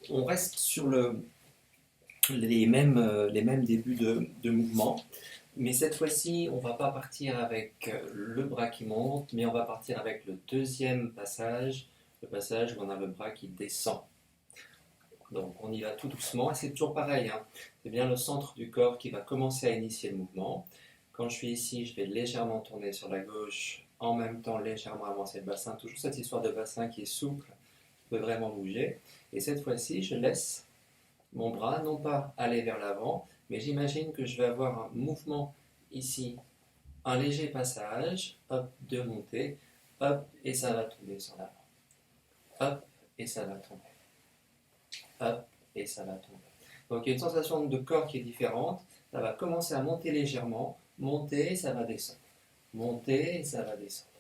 On reste sur les mêmes débuts de mouvement, mais cette fois-ci, on ne va pas partir avec le bras qui monte, mais on va partir avec le deuxième passage, le passage où on a le bras qui descend. Donc on y va tout doucement, et c'est toujours pareil, hein. C'est bien le centre du corps qui va commencer à initier le mouvement. Quand je suis ici, je vais légèrement tourner sur la gauche, en même temps légèrement avancer le bassin, toujours cette histoire de bassin qui est souple, qui peut vraiment bouger. Et cette fois-ci, je laisse mon bras, non pas aller vers l'avant, mais j'imagine que je vais avoir un mouvement ici, un léger passage, hop, de montée, hop, et ça va tomber sur l'avant. Hop, et ça va tomber. Hop, et ça va tomber. Donc il y a une sensation de corps qui est différente. Ça va commencer à monter légèrement, monter, ça va descendre. Monter, et ça va descendre.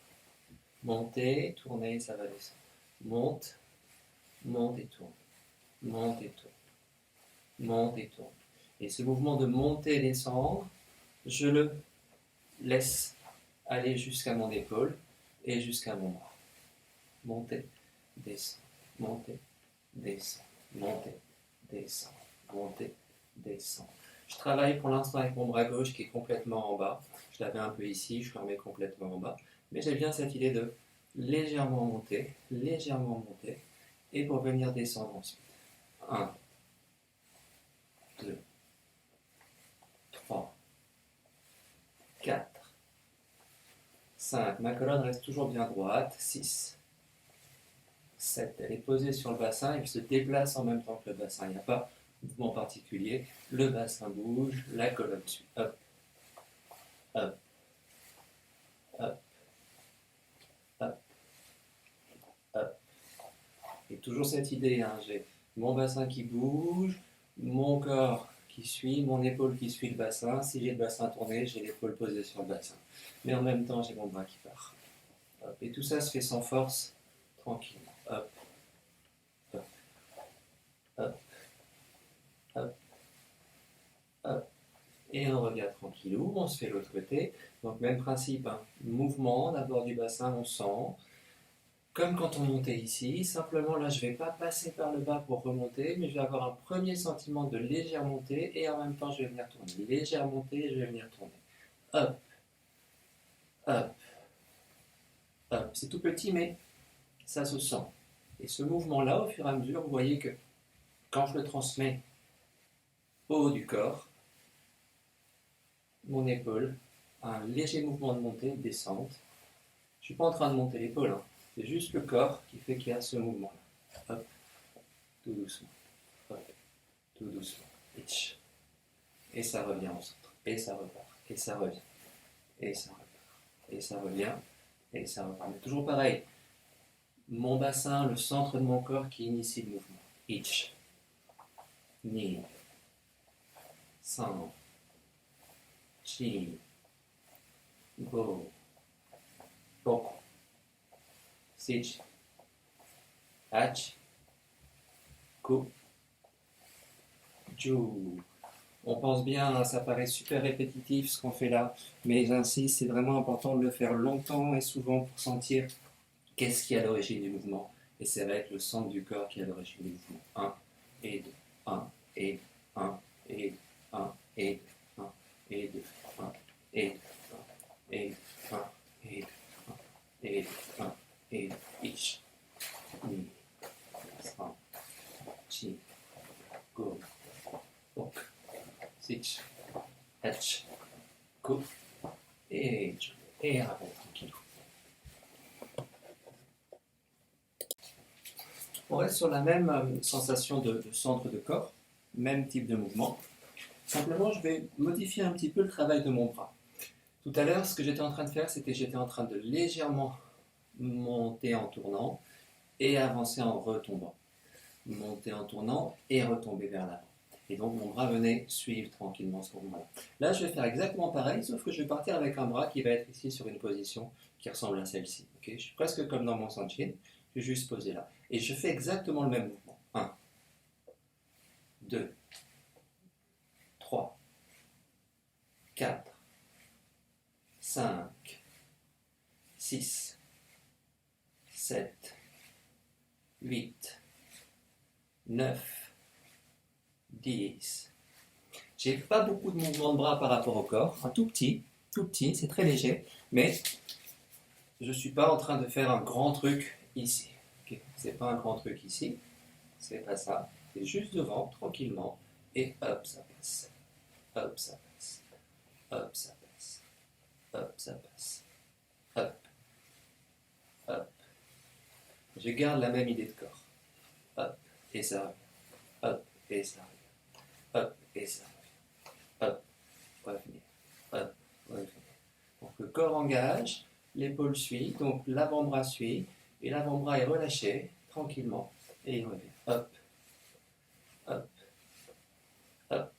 Monter, tourner, ça va descendre. Monte, monte et tourne. Monte et tourne. Monte et tourne. Et ce mouvement de monter et descendre, je le laisse aller jusqu'à mon épaule et jusqu'à mon bras. Monter, descendre, monter, descendre, monter, descendre, monter, descendre. Je travaille pour l'instant avec mon bras gauche qui est complètement en bas. Je l'avais un peu ici, je le remets complètement en bas. Mais j'ai bien cette idée de légèrement monter, et pour venir descendre ensuite. 1, 2, 3, 4, 5. Ma colonne reste toujours bien droite. 6, 7. Elle est posée sur le bassin, elle se déplace en même temps que le bassin. Il n'y a pas de mouvement particulier. Le bassin bouge, la colonne suit. Hop, hop, hop, hop, hop. Et toujours cette idée, hein, j'ai mon bassin qui bouge, mon corps qui suit, mon épaule qui suit le bassin. Si j'ai le bassin tourné, j'ai l'épaule posée sur le bassin. Mais en même temps, j'ai mon bras qui part. Hop. Et tout ça se fait sans force, tranquillement. Hop, hop, hop, hop, hop. Et on revient tranquillou, on se fait l'autre côté. Donc même principe, hein. Mouvement, d'abord du bassin, on sent. Comme quand on montait ici, simplement là je ne vais pas passer par le bas pour remonter, mais je vais avoir un premier sentiment de légère montée et en même temps je vais venir tourner. Légère montée, je vais venir tourner. Hop, hop, hop. C'est tout petit mais ça se sent. Et ce mouvement-là, au fur et à mesure, vous voyez que quand je le transmets au haut du corps, mon épaule a un léger mouvement de montée, de descente. Je ne suis pas en train de monter l'épaule, hein. C'est juste le corps qui fait qu'il y a ce mouvement-là. Hop, tout doucement. Hop, tout doucement. Itch. Et ça revient au centre. Et ça repart. Et ça revient. Et ça repart. Et ça revient. Et ça repart. Mais toujours pareil. Mon bassin, le centre de mon corps qui initie le mouvement. Itch. Ni. San. Chi. Go. Boku. Sich. Hach. Ku. Ju. On pense bien, ça paraît super répétitif ce qu'on fait là, mais j'insiste, c'est vraiment important de le faire longtemps et souvent pour sentir qu'est-ce qui est à l'origine du mouvement. Et ça va être le centre du corps qui est à l'origine du mouvement. 1 et 2, 1 et 1 et 1 et 1 et 2, 1 et 1 et 1 et 1 et 1 et ich, ni, san, chi, go, ok. Sich, Hatch, Coup, et rappel tranquille. On reste sur la même sensation de centre de corps, même type de mouvement. Simplement, je vais modifier un petit peu le travail de mon bras. Tout à l'heure, ce que j'étais en train de faire, c'était que j'étais en train de légèrement monter en tournant et avancer en retombant. Monter en tournant et retomber vers l'avant. Et donc mon bras venait suivre tranquillement ce mouvement-là. Là, je vais faire exactement pareil, sauf que je vais partir avec un bras qui va être ici sur une position qui ressemble à celle-ci. Okay, je suis presque comme dans mon sanchin, je vais juste poser là. Et je fais exactement le même mouvement. 1, 2, 3, 4, 5, 6, 7, 8, 9, 10. J'ai pas beaucoup de mouvements de bras par rapport au corps, un tout petit, c'est très léger, mais je ne suis pas en train de faire un grand truc ici. Okay. C'est pas un grand truc ici, c'est pas ça, c'est juste devant, tranquillement, et hop, ça passe, hop, ça passe, hop, ça passe, hop, ça passe, hop, hop. Je garde la même idée de corps, hop, et ça revient, hop, et ça revient, hop, et ça revient, hop, revenir, hop, revenir. Donc le corps engage, l'épaule suit, donc l'avant-bras suit, et l'avant-bras est relâché tranquillement, et il revient. Hop, hop, hop,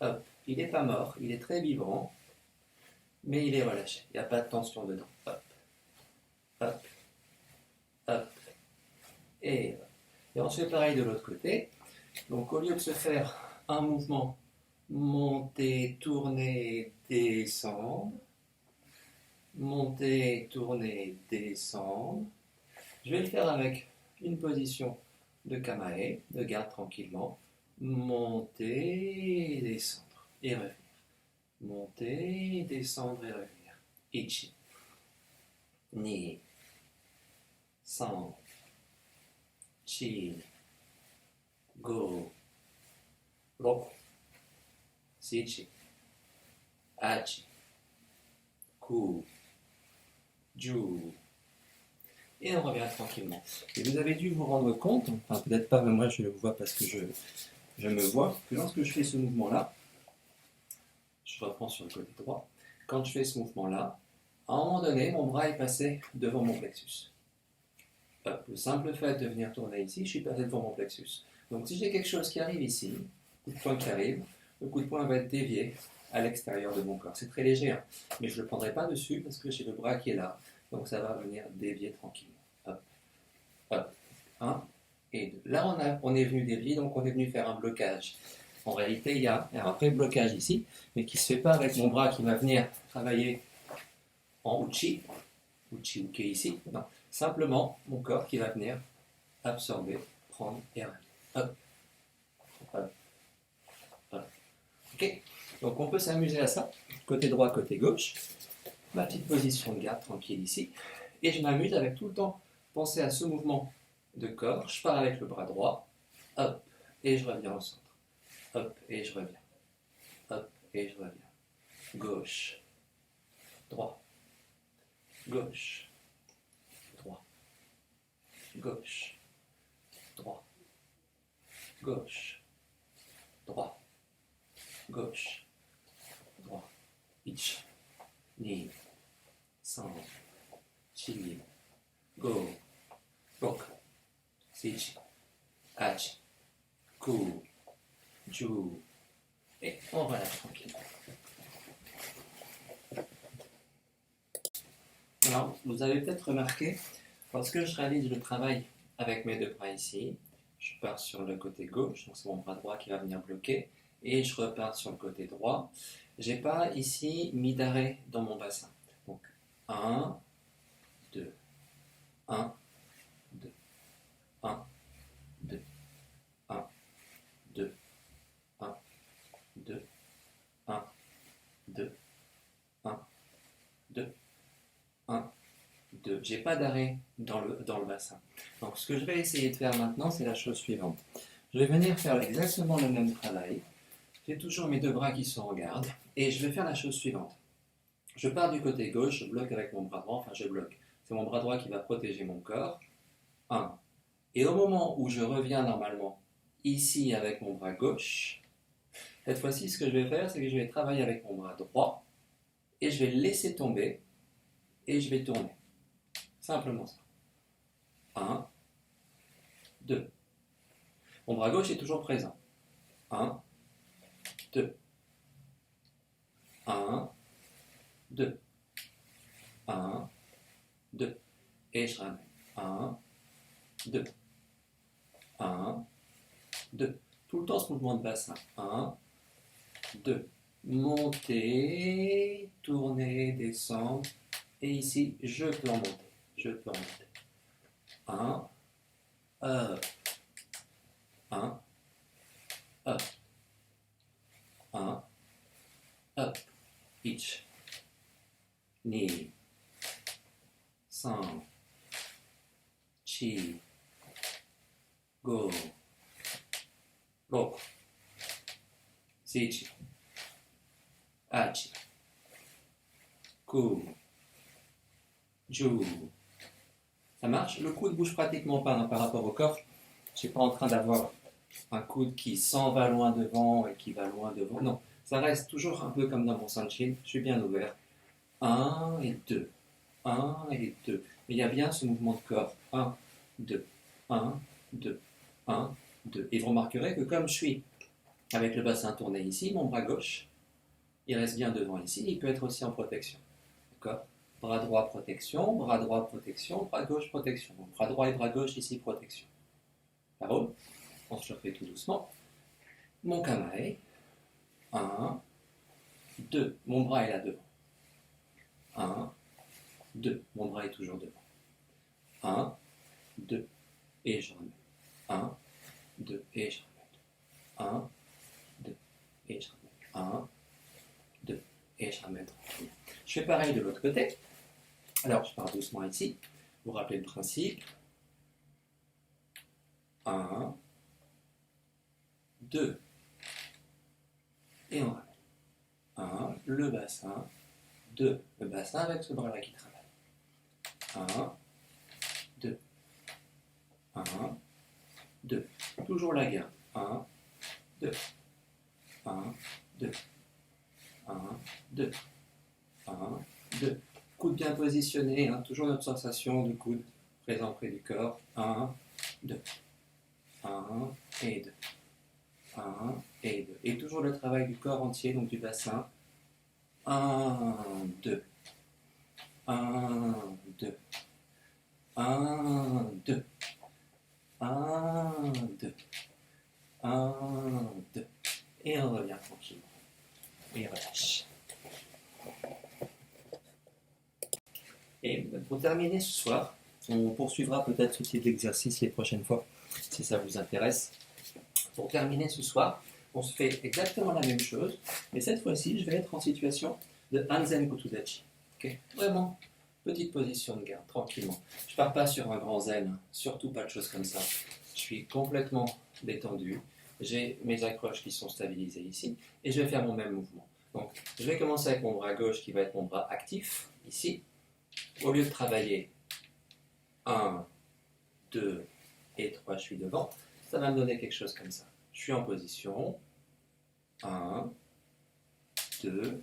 hop. Il n'est pas mort, il est très vivant, mais il est relâché. Il n'y a pas de tension dedans. Hop, hop, hop, et on se fait pareil de l'autre côté. Donc au lieu de se faire un mouvement, monter, tourner, descendre, monter, tourner, descendre. Je vais le faire avec une position de Kamae, de garde tranquillement. Monter, descendre et revenir. Monter, descendre et revenir. Ichi, ni, san, chi, go, roku, shichi, hachi, ku, ju. Et on revient tranquillement. Et vous avez dû vous rendre compte, enfin peut-être pas, mais moi je le vois parce que je me vois, que lorsque je fais ce mouvement-là, je reprends sur le côté droit, quand je fais ce mouvement-là, à un moment donné, mon bras est passé devant mon plexus. Le simple fait de venir tourner ici, je suis passé devant mon plexus. Donc si j'ai quelque chose qui arrive ici, coup de poing qui arrive, le coup de poing va être dévié à l'extérieur de mon corps. C'est très léger, hein, mais je ne le prendrai pas dessus parce que j'ai le bras qui est là. Donc ça va venir dévier tranquillement. Hop, hop, 1 et 2. Là, on est venu dévier, donc on est venu faire un blocage. En réalité, il y a un vrai blocage ici, mais qui ne se fait pas avec mon bras qui va venir travailler en uchi ou uke ici. Non, simplement mon corps qui va venir absorber, prendre et ramener. Hop, hop, hop. Ok, donc on peut s'amuser à ça, côté droit, côté gauche. Ma petite position de garde tranquille ici. Et je m'amuse avec tout le temps penser à ce mouvement de corps. Je pars avec le bras droit, hop, et je reviens au centre. Hop, et je reviens. Hop, et je reviens. Gauche, droit, gauche, droit, gauche, droit, gauche, droit, gauche, droit. Ichi, ni, san, chi, go, roku, shichi, hachi, ku, ju. Et on relâche tranquillement. Alors, vous avez peut-être remarqué, lorsque je réalise le travail avec mes deux bras ici, je pars sur le côté gauche, donc c'est mon bras droit qui va venir bloquer, et je repars sur le côté droit. Je n'ai pas ici mis d'arrêt dans mon bassin. Donc, 1, 2, 1, 2, 1, 2, 1, 2, 1, 2, 1, 2, 1, 2, 1, 2. J'ai pas d'arrêt dans le bassin. Donc ce que je vais essayer de faire maintenant, c'est la chose suivante. Je vais venir faire exactement le même travail. J'ai toujours mes deux bras qui sont en garde. Et je vais faire la chose suivante. Je pars du côté gauche, je bloque avec mon bras droit, enfin je bloque. C'est mon bras droit qui va protéger mon corps. 1. Et au moment où je reviens normalement ici avec mon bras gauche, cette fois-ci, ce que je vais faire, c'est que je vais travailler avec mon bras droit et je vais le laisser tomber et je vais tourner. Simplement ça. 1, 2. Mon bras gauche est toujours présent. 1, 2. 1, 2. 1, 2. Et je ramène. 1, 2. 1, 2. Tout le temps ce mouvement de bassin. 1, 2. Monter, tourner, descendre. Et ici, je peux en monter. Je peux en monter. 1, up, Go. Go. Sichi. Achi. Ku. Ju. Ça marche? Le coude bouge pratiquement pas, hein, par rapport au corps. Je ne suis pas en train d'avoir un coude qui s'en va loin devant et qui va loin devant. Non, ça reste toujours un peu comme dans mon Sanchin. Je suis bien ouvert. 1 et 2. 1 et 2. Mais il y a bien ce mouvement de corps. 1, 2. 1, 2. 1, 2. Et vous remarquerez que comme je suis avec le bassin tourné ici, mon bras gauche, il reste bien devant ici. Il peut être aussi en protection. D'accord? Bras droit, protection. Bras droit, protection. Bras gauche, protection. Donc, bras droit et bras gauche, ici, protection. Parole. On se le fait tout doucement. Mon kamae. 1, 2. Mon bras est là devant. 1, 2. Mon bras est toujours devant. 1, 2. Et je remets. 1, 2. Et je remets. 1, 2. Et je remets. 1, 2. Et je ramène tranquillement. Je fais pareil de l'autre côté. Alors, je pars doucement ici. Vous rappelez le principe. 1, 2. Et on ramène. 1, le bassin. 2, le bassin avec ce bras-là qui travaille. 1, 2. 1, 2. Toujours la garde. 1, 2. 1, 2. 1, 2. 1, 2. Coude bien positionné, hein, toujours notre sensation de coude présent près du corps. 1, 2. 1 et 2. 1 et 2. Et toujours le travail du corps entier, donc du bassin. 1, 2. 1, 2. 1, 2. 1, 2. 1, 2. Et on revient tranquillement. Et relâche. Et pour terminer ce soir, on poursuivra peut-être ce type d'exercice les prochaines fois, si ça vous intéresse. Pour terminer ce soir, on se fait exactement la même chose, mais cette fois-ci, je vais être en situation de Hanzen Kotudachi. Okay? Vraiment, petite position de garde, tranquillement. Je ne pars pas sur un grand zen, surtout pas de choses comme ça. Je suis complètement détendu, j'ai mes accroches qui sont stabilisées ici, et je vais faire mon même mouvement. Donc, je vais commencer avec mon bras gauche qui va être mon bras actif, ici. Au lieu de travailler 1, 2 et 3, je suis devant, ça va me donner quelque chose comme ça. Je suis en position, 1, 2,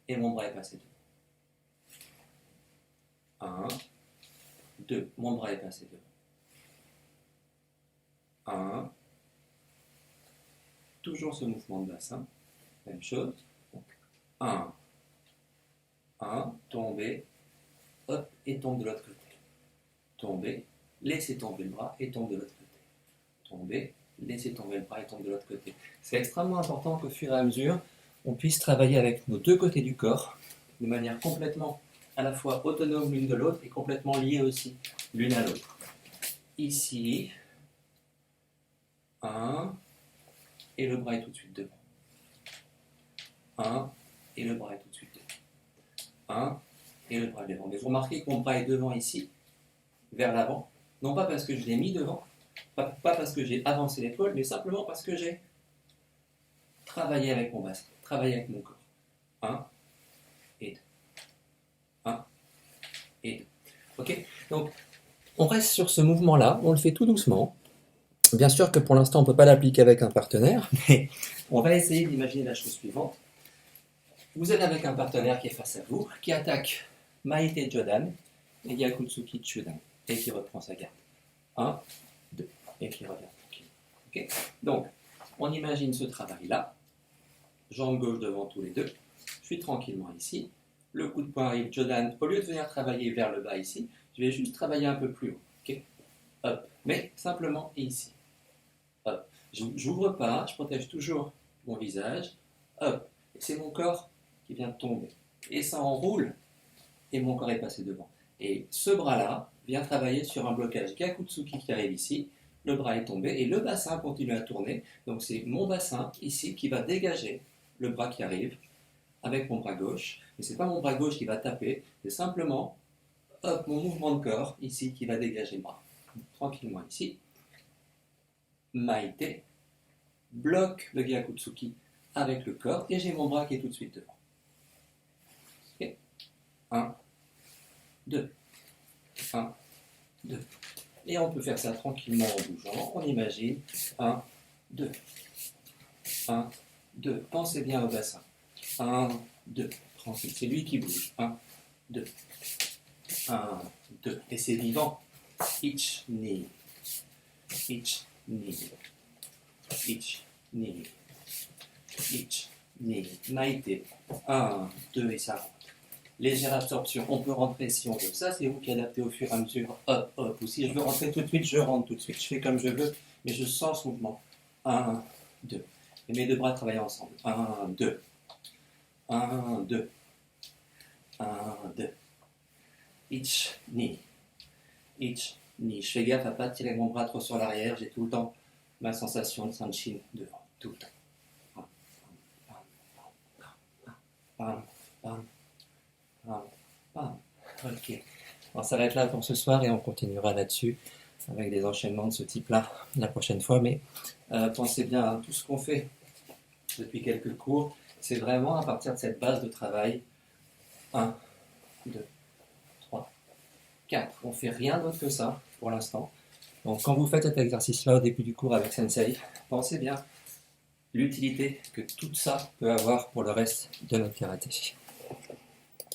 et mon bras est passé devant. 1, 2, mon bras est passé devant. 1, toujours ce mouvement de bassin, même chose. Donc, 1, 1, tomber, hop, et tombe de l'autre côté. Tomber, laissez tomber le bras et tombe de l'autre côté. Tomber, laissez tomber le bras et tombe de l'autre côté. C'est extrêmement important qu'au fur et à mesure, on puisse travailler avec nos deux côtés du corps de manière complètement à la fois autonome l'une de l'autre et complètement liée aussi l'une à l'autre. Ici, 1, et le bras est tout de suite devant. 1, et le bras est tout de suite devant. 1, et le bras est devant. Mais vous remarquez que mon bras est devant ici, vers l'avant, non pas parce que je l'ai mis devant, pas parce que j'ai avancé l'épaule, mais simplement parce que j'ai travaillé avec mon bassin, travaillé avec mon corps. 1 et 2. 1 et 2. Ok? Donc, on reste sur ce mouvement-là, on le fait tout doucement. Bien sûr que pour l'instant, on ne peut pas l'appliquer avec un partenaire, mais on va essayer d'imaginer la chose suivante. Vous êtes avec un partenaire qui est face à vous, qui attaque Maite Jodan et Yakutsuki Chudan, et qui reprend sa garde. 1, 2, et qui revient tranquille. Okay? Donc, on imagine ce travail-là, jambe gauche devant tous les deux, je suis tranquillement ici, le coup de poing arrive, Jodan, au lieu de venir travailler vers le bas ici, je vais juste travailler un peu plus haut. Okay? Hop, mais simplement ici. Hop. Je n'ouvre pas, je protège toujours mon visage. Hop, et c'est mon corps qui vient de tomber. Et ça enroule, et mon corps est passé devant. Et ce bras-là vient travailler sur un blocage Gakutsuki qui arrive ici. Le bras est tombé et le bassin continue à tourner. Donc c'est mon bassin ici qui va dégager le bras qui arrive avec mon bras gauche. Mais ce n'est pas mon bras gauche qui va taper, c'est simplement hop, mon mouvement de corps ici qui va dégager le bras. Tranquillement ici. Maite, bloque le Gyakutsuki avec le corps et j'ai mon bras qui est tout de suite devant. Ok. 1, 2, 1, 2. Et on peut faire ça tranquillement en bougeant. On imagine 1, 2, 1, 2. Pensez bien au bassin. 1, 2. Tranquille, c'est lui qui bouge. 1, 2, 1, 2. Et c'est vivant. Ich, ni. Ich, ni. Ich, ni. Ich, ni. Maite. 1, 2 et ça rentre. Légère absorption. On peut rentrer si on veut. Ça, c'est vous qui adaptez au fur et à mesure. Hop, hop. Ou si je veux rentrer tout de suite, je rentre tout de suite. Je fais comme je veux, mais je sens ce mouvement. 1, 2. Et mes deux bras travaillent ensemble. 1, 2. 1, 2. 1, 2. Ich, ni. Ich, ni. Je fais gaffe à ne pas tirer mon bras trop sur l'arrière. J'ai tout le temps ma sensation de sanshin devant. Tout le temps. Bam, bam, bam, bam. Ok. On s'arrête là pour ce soir et on continuera là-dessus avec des enchaînements de ce type-là la prochaine fois. Mais pensez bien à tout ce qu'on fait depuis quelques cours. C'est vraiment à partir de cette base de travail. 1, 2, 3, 4. On ne fait rien d'autre que ça pour l'instant. Donc quand vous faites cet exercice-là au début du cours avec Sensei, pensez bien l'utilité que tout ça peut avoir pour le reste de notre karaté.